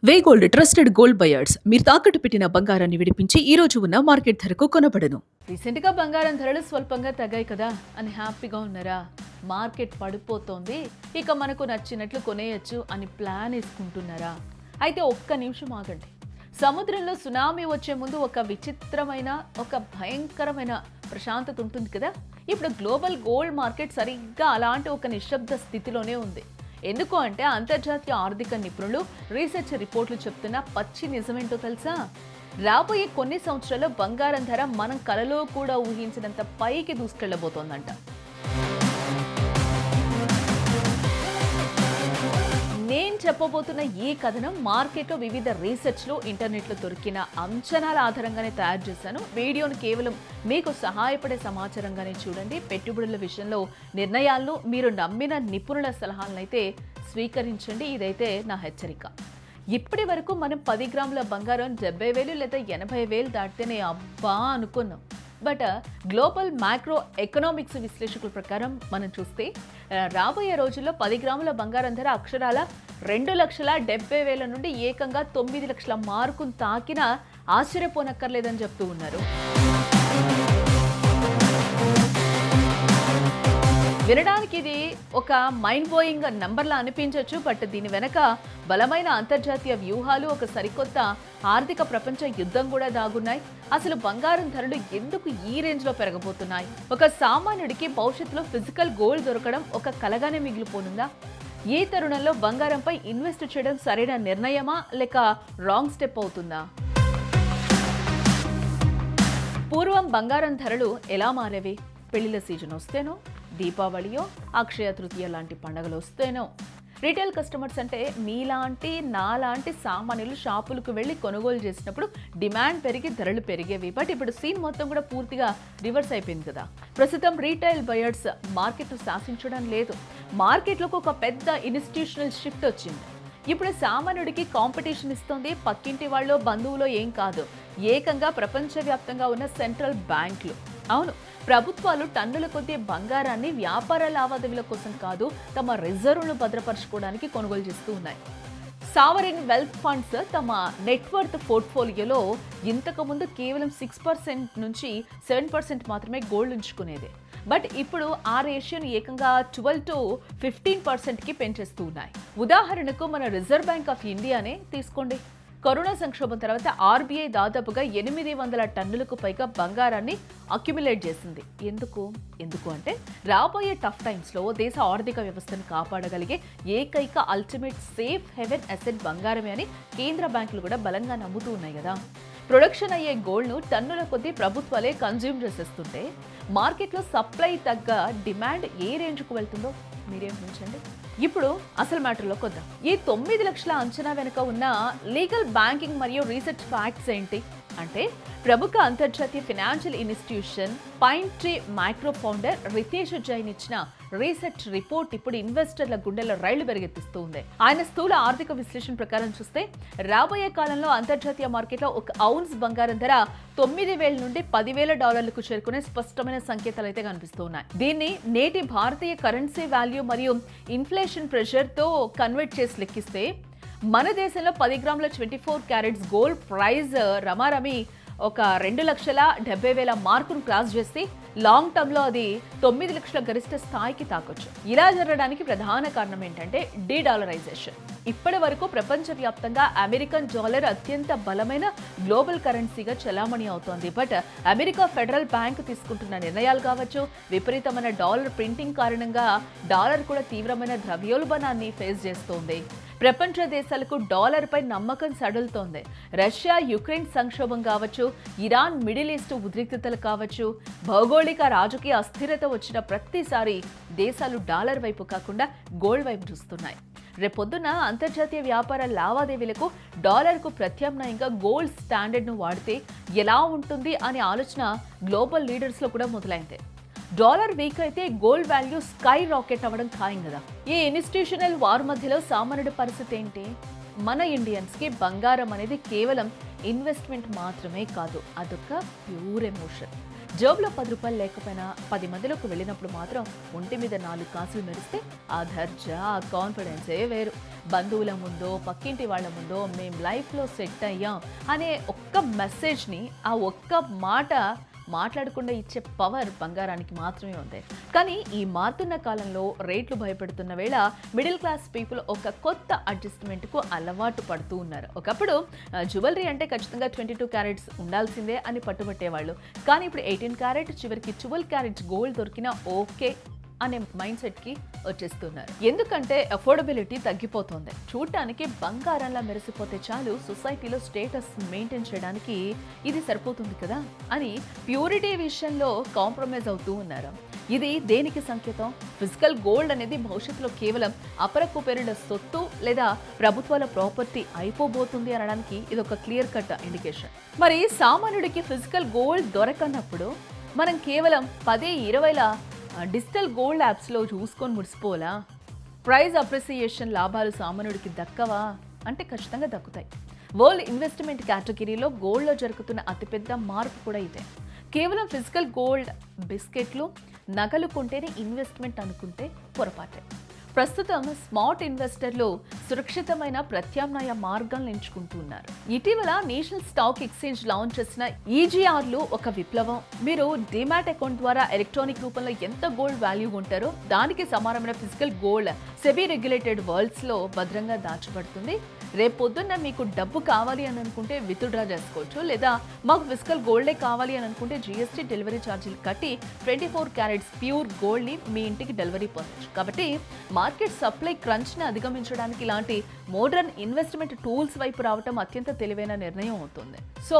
వే gold trusted gold buyers మీరు తాకట్టు పెట్టిన బంగారాన్ని విడిపించి ఈ రోజు ఉన్న మార్కెట్ ధరకు కొనబడను. రీసెంట్ గా బంగారం ధరలు స్వల్పంగా తగ్గాయి కదా అని హ్యాపీగా ఉన్నారా? మార్కెట్ పడిపోతోంది, ఇక మనకు నచ్చినట్లు కొనేయచ్చు అని ప్లాన్ వేసుకుంటున్నారా? అయితే ఒక్క నిమిషం ఆగండి. సముద్రంలో సునామీ వచ్చే ముందు ఒక విచిత్రమైన, ఒక భయంకరమైన ప్రశాంతత ఉంటుంది కదా. ఇప్పుడు గ్లోబల్ గోల్డ్ మార్కెట్ సరిగ్గా అలాంటి ఒక నిశ్శబ్ద స్థితిలోనే ఉంది. ఎందుకు అంటే అంతర్జాతీయ ఆర్థిక నిపుణులు, రీసెర్చ్ రిపోర్ట్లు చెప్తున్న పచ్చి నిజమేంటో తెలుసా? రాబోయే కొన్ని సంవత్సరాల్లో బంగారం ధర మనం కలలో కూడా ఊహించినంత పైకి దూసుకెళ్లబోతోందంట. నేను చెప్పబోతున్న ఈ కథనం మార్కెట్లో వివిధ రీసెర్చ్లు, ఇంటర్నెట్లో దొరికిన అంచనాల ఆధారంగానే తయారు చేశాను. వీడియోను కేవలం మీకు సహాయపడే సమాచారంగానే చూడండి. పెట్టుబడుల విషయంలో నిర్ణయాలను మీరు నమ్మిన నిపుణుల సలహాలను అయితే స్వీకరించండి. ఇదైతే నా హెచ్చరిక. ఇప్పటి వరకు మనం 10 గ్రాముల బంగారం 70,000 లేదా 80,000 దాటితేనే అబ్బా అనుకున్నాం. బట్ గ్లోబల్ మ్యాక్రో ఎకనామిక్స్ విశ్లేషకుల ప్రకారం మనం చూస్తే రాబోయే రోజుల్లో 10 గ్రాముల బంగారం ధర అక్షరాల 2,70,000 నుండి ఏకంగా 9 లక్షల మార్కును తాకినా ఆశ్చర్యపోనక్కర్లేదని చెప్తూ ఉన్నారు. వినడానికి ఇది ఒక మైండ్ బ్లోయింగ్ నంబర్లా అనిపించవచ్చు, బట్ దీని వెనక బలమైన అంతర్జాతీయ వ్యూహాలు, ఒక సరికొత్త ఆర్థిక ప్రపంచ యుద్ధం కూడా దాగున్నాయి. అసలు బంగారం ధరలు ఎందుకు ఈ రేంజ్లో పెరగబోతున్నాయి? ఒక సామాన్యుడికి భవిష్యత్తులో ఫిజికల్ గోల్డ్ దొరకడం ఒక కలగానే మిగిలిపోనుందా? ఈ తరుణంలో బంగారంపై ఇన్వెస్ట్ చేయడం సరైన నిర్ణయమా లేక రాంగ్ స్టెప్ అవుతుందా? పూర్వం బంగారం ధరలు ఎలా మారేవి? పెళ్లిళ్ళ సీజన్ వస్తేనో, దీపావళియో, అక్షయ తృతీయ లాంటి పండుగలు వస్తేనో. రీటైల్ కస్టమర్స్ అంటే మీలాంటి, నాలాంటి సామాన్యులు షాపులకు వెళ్ళి కొనుగోలు చేసినప్పుడు డిమాండ్ పెరిగి ధరలు పెరిగేవి. బట్ ఇప్పుడు సీన్ మొత్తం కూడా పూర్తిగా రివర్స్ అయిపోయింది కదా. ప్రస్తుతం రీటైల్ బయర్స్ మార్కెట్ను శాసించడం లేదు. మార్కెట్లోకి ఒక పెద్ద ఇన్స్టిట్యూషనల్ షిఫ్ట్ వచ్చింది. ఇప్పుడు సామాన్యుడికి కాంపిటీషన్ ఇస్తుంది పక్కింటి వాళ్ళు, బంధువులో ఏం కాదు, ఏకంగా ప్రపంచవ్యాప్తంగా ఉన్న సెంట్రల్ బ్యాంకులు. అవును, ప్రభుత్వాలు టన్నుల కొద్దీ బంగారాన్ని వ్యాపార లావాదేవీల కోసం కాదు, తమ రిజర్వులను భద్రపరచుకోవడానికి కొనుగోలు చేస్తూ ఉన్నాయి. సావరిన్ వెల్త్ ఫండ్స్ తమ నెట్వర్త్ పోర్ట్ఫోలియోలో ఇంతకుముందు కేవలం 6% నుంచి 7% మాత్రమే గోల్డ్ ఉంచుకునేది. బట్ ఇప్పుడు ఆ రేషియోను ఏకంగా 12 to 15%కి పెంచేస్తూ ఉన్నాయి. ఉదాహరణకు మన రిజర్వ్ బ్యాంక్ ఆఫ్ ఇండియానే తీసుకోండి. కరోనా సంక్షోభం తర్వాత ఆర్బీఐ దాదాపుగా 800 టన్నులకు పైగా బంగారాన్ని అక్యుములేట్ చేసింది. ఎందుకు అంటే రాబోయే టఫ్ టైమ్స్లో దేశ ఆర్థిక వ్యవస్థను కాపాడగలిగే ఏకైక అల్టిమేట్ సేఫ్ హెవెన్ అసెట్ బంగారమే అని కేంద్ర బ్యాంకులు కూడా బలంగా నమ్ముతూ ఉన్నాయి కదా. ప్రొడక్షన్ అయ్యే గోల్డ్ను టన్నుల కొద్దీ ప్రభుత్వాలే కన్జ్యూమ్ చేసేస్తుంటే మార్కెట్లో సప్లై తగ్గ డిమాండ్ ఏ రేంజ్కు వెళ్తుందో మీరేం ఊహించండి. ఇప్పుడు అసలు మ్యాటర్లోకి వద్దాం. ఈ 9 లక్షల అంచనా వెనుక ఉన్న లీగల్, బ్యాంకింగ్ మరియు రీసెర్చ్ ఫ్యాక్ట్స్ ఏంటి అంటే, ప్రముఖ అంతర్జాతీయ financial institution pine tree micro founder Ritesh Jain ఇచ్చిన రీసెర్చ్ రిపోర్ట్ ఇప్పుడు ఇన్వెస్టర్ల గుండెల్లో రైళ్లు పెరిగెత్తిస్తూ ఉంది. ఆయన స్థూల ఆర్థిక విశ్లేషణ ప్రకారం చూస్తే రాబోయే కాలంలో అంతర్జాతీయ మార్కెట్లో ఒక ఔన్స్ బంగారం ధర $9,000 నుండి $10,000 చేరుకునే స్పష్టమైన సంకేతాలు అయితే కనిపిస్తూ ఉన్నాయి. దీన్ని నేటి భారతీయ కరెన్సీ వాల్యూ మరియు ఇన్ఫ్లేషన్ ప్రెషర్తో కన్వర్ట్ చేసి లెక్కిస్తే మన దేశంలో 10 గ్రాముల 24 క్యారెట్స్ గోల్డ్ ప్రైజ్ రమారమి ఒక 2,70,000 మార్కును క్రాస్ చేసి లాంగ్ టర్మ్లో అది 9 లక్షల గరిష్ట స్థాయికి తాకొచ్చు. ఇలా జరగడానికి ప్రధాన కారణం ఏంటంటే డీడాలరైజేషన్. ఇప్పటి వరకు ప్రపంచవ్యాప్తంగా అమెరికన్ డాలర్ అత్యంత బలమైన గ్లోబల్ కరెన్సీగా చలామణి అవుతోంది. బట్ అమెరికా ఫెడరల్ బ్యాంక్ తీసుకుంటున్న నిర్ణయాలు కావచ్చు, విపరీతమైన డాలర్ ప్రింటింగ్ కారణంగా డాలర్ కూడా తీవ్రమైన ద్రవ్యోల్బణాన్ని ఫేస్ చేస్తోంది. ప్రపంచ దేశాలకు డాలర్పై నమ్మకం సడలుతోంది. రష్యా యుక్రెయిన్ సంక్షోభం కావచ్చు, ఇరాన్ మిడిల్ ఈస్ట్ ఉద్రిక్తతలు కావచ్చు, భౌగోళిక రాజకీయ అస్థిరత వచ్చిన ప్రతిసారి దేశాలు డాలర్ వైపు కాకుండా గోల్డ్ వైపు చూస్తున్నాయి. రేపొద్దున అంతర్జాతీయ వ్యాపార లావాదేవీలకు డాలర్కు ప్రత్యామ్నాయంగా గోల్డ్ స్టాండర్డ్ను వాడితే ఎలా ఉంటుంది అనే ఆలోచన గ్లోబల్ లీడర్స్లో కూడా మొదలైంది. డాలర్ వీక్ అయితే గోల్డ్ వాల్యూ స్కై రాకెట్ అవ్వడం ఖాయం కదా. ఈ ఇన్స్టిట్యూషనల్ వార్ మధ్యలో సామాన్యుడి పరిస్థితి ఏంటి? మన ఇండియన్స్కి బంగారం అనేది కేవలం ఇన్వెస్ట్మెంట్ మాత్రమే కాదు, అదొక ప్యూర్ ఎమోషన్. జోబులో 10 రూపాయలు లేకపోయినా 10 మందిలోకి వెళ్ళినప్పుడు మాత్రం ఒంటి మీద 4 కాసులు మెరిస్తే ఆ దర్జా, ఆ కాన్ఫిడెన్సే వేరు. బంధువుల ముందో, పక్కింటి వాళ్ళ ముందో మేం లైఫ్లో సెట్ అయ్యాం అనే ఒక్క మెసేజ్ని, ఆ ఒక్క మాట మాట్లాడకుండా ఇచ్చే పవర్ బంగారానికి మాత్రమే ఉంది. కానీ ఈ మారుతున్న కాలంలో రేట్లు భయపెడుతున్న వేళ మిడిల్ క్లాస్ పీపుల్ ఒక కొత్త అడ్జస్ట్మెంట్కు అలవాటు పడుతూ ఉన్నారు. ఒకప్పుడు జ్యువెలరీ అంటే ఖచ్చితంగా 22 క్యారెట్స్ ఉండాల్సిందే అని పట్టుబట్టేవాళ్ళు. కానీ ఇప్పుడు 18 క్యారెట్, చివరికి 12 క్యారెట్స్ గోల్డ్ దొరికినా ఓకే అనే మైండ్ సెట్కి వచ్చేస్తున్నారు. ఎందుకంటే అఫోర్డబిలిటీ తగ్గిపోతుంది. చూడటానికి బంగారంలా మెరిసిపోతే చాలు, సొసైటీలో స్టేటస్ మెయింటైన్ చేయడానికి ఇది సరిపోతుంది కదా అని ప్యూరిటీ విషయంలో కాంప్రమైజ్ అవుతూ ఉన్నారు. ఇది దేనికి సంకేతం? ఫిజికల్ గోల్డ్ అనేది భవిష్యత్తులో కేవలం అపరకుపేరుల సొత్తు లేదా ప్రభుత్వాల ప్రాపర్టీ అయిపోబోతుంది అనడానికి ఇది ఒక క్లియర్ కట్ ఇండికేషన్. మరి సామాన్యుడికి ఫిజికల్ గోల్డ్ దొరకనప్పుడు మనం కేవలం 10-20ల డిజిటల్ గోల్డ్ యాప్స్లో చూసుకొని ముడిసిపోలా? ప్రైజ్ అప్రిసియేషన్ లాభాలు సామాన్యుడికి దక్కవా అంటే ఖచ్చితంగా దక్కుతాయి. వరల్డ్ ఇన్వెస్ట్మెంట్ కేటగిరీలో గోల్డ్లో జరుగుతున్న అతిపెద్ద మార్పు కూడా ఇదే. కేవలం ఫిజికల్ గోల్డ్, బిస్కెట్లు, నగలు కొంటేనే ఇన్వెస్ట్మెంట్ అనుకుంటే పొరపాటే. ప్రస్తుతం స్మార్ట్ ఇన్వెస్టర్లు సురక్షితమైన ప్రత్యామ్నాయ మార్గాలను ఎంచుకుంటున్నారు. ఇటీవల నేషనల్ స్టాక్ ఎక్స్చేంజ్ లాంచ్ చేసిన ఈజీఆర్లు ఒక విప్లవం. మీరు డిమాట్ అకౌంట్ ద్వారా ఎలక్ట్రానిక్ రూపంలో ఎంత గోల్డ్ వాల్యూ ఉంటారో దానికి సమానమైన physical gold SEBI regulated world's లో భద్రంగా దాచబడుతుంది. రేపొద్దున్న మీకు డబ్బు కావాలి అని అనుకుంటే విత్డ్రా చేసుకోవచ్చు, లేదా మాకు ఫిజికల్ గోల్డే కావాలి అని అనుకుంటే జీఎస్టీ డెలివరీ ఛార్జీలు కట్టి 24 క్యారెట్స్ ప్యూర్ గోల్డ్ని మీ ఇంటికి డెలివరీ పొందొచ్చు. కాబట్టి మార్కెట్ సప్లై క్రంచ్ని అధిగమించడానికి ఇలాంటి మోడర్న్ ఇన్వెస్ట్మెంట్ టూల్స్ వైపు రావటం అత్యంత తెలివైన నిర్ణయం అవుతుంది. సో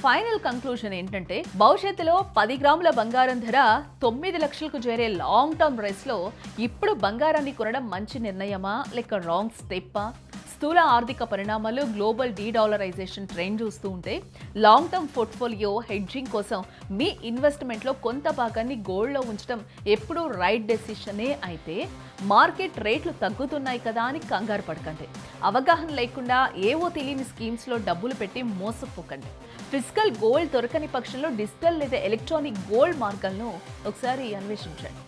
ఫైనల్ కంక్లూజన్ ఏంటంటే, భవిష్యత్తులో 10 గ్రాముల బంగారం ధర 9 లక్షలకు చేరే లాంగ్ టర్మ్ రేస్లో ఇప్పుడు బంగారాన్ని కొనడం మంచి నిర్ణయమా లేక రాంగ్ స్టెప్పా? స్థూల ఆర్థిక పరిణామాలు, గ్లోబల్ డీడాలరైజేషన్ ట్రెండ్ చూస్తూ ఉంటే లాంగ్ టర్మ్ పోర్ట్ఫోలియో హెడ్జింగ్ కోసం మీ ఇన్వెస్ట్మెంట్లో కొంత భాగాన్ని గోల్డ్లో ఉంచడం ఎప్పుడూ రైట్ డెసిషనే. అయితే మార్కెట్ రేట్లు తగ్గుతున్నాయి కదా అని కంగారు పడకండి. అవగాహన లేకుండా ఏవో తెలియని స్కీమ్స్లో డబ్బులు పెట్టి మోసపోకండి. ఫిజికల్ గోల్డ్ దొరకని పక్షంలో డిజిటల్ లేదా ఎలక్ట్రానిక్ గోల్డ్ మార్గాలను ఒకసారి అన్వేషించండి.